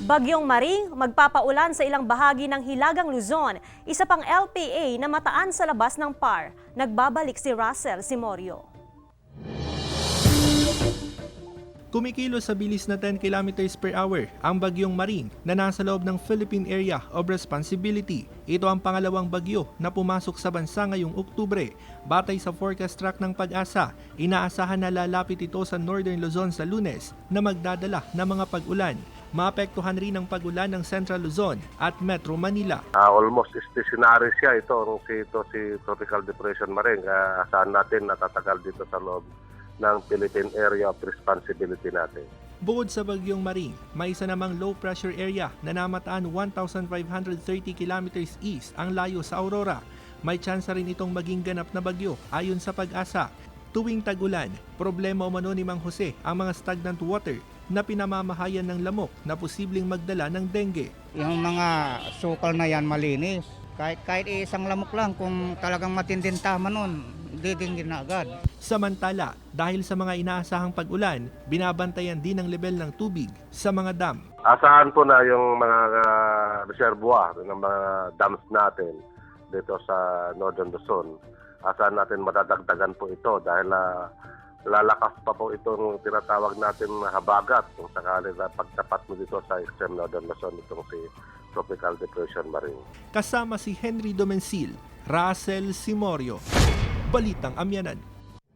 Bagyong Maring magpapaulan sa ilang bahagi ng Hilagang Luzon. Isa pang LPA na mataan sa labas ng PAR. Nagbabalik si Russell Simorio. Kumikilos sa bilis na 10 kilometers per hour ang Bagyong Maring na nasa loob ng Philippine Area of Responsibility. Ito ang pangalawang bagyo na pumasok sa bansa ngayong Oktubre. Batay sa forecast track ng Pag-asa, inaasahan na lalapit ito sa Northern Luzon sa Lunes na magdadala ng mga pag-ulan. Maapektuhan rin ang pag-ulan ng Central Luzon at Metro Manila. Almost stationary siya ito si Tropical Depression Maring. Asahan natin natatagal dito sa loob ng Philippine Area of Responsibility natin. Bukod sa Bagyong Maring, may isa namang low pressure area na namataan 1,530 kilometers east ang layo sa Aurora. May tsansa rin itong maging ganap na bagyo ayon sa Pag-asa. Tuwing tag-ulan, problema umano ni Mang Jose ang mga stagnant water na pinamamahayan ng lamok na posibleng magdala ng dengue. Yung mga sukal na yan malinis. Kahit isang lamok lang, kung talagang matinding tama nun, didinggin na agad. Samantala, dahil sa mga inaasahang pag-ulan, binabantayan din ang level ng tubig sa mga dam. Asahan po na yung mga reservoir ng mga dams natin dito sa Northern Luzon. Asahan natin madadagdagan po ito dahil lalakas pa po itong tinatawag natin na habagat kung sakali na pagtapat mo dito sa extreme Northern Luzon itong si Tropical Depression Maring. Kasama si Henry Domencil, Russell Simorio, Balitang Amyanan.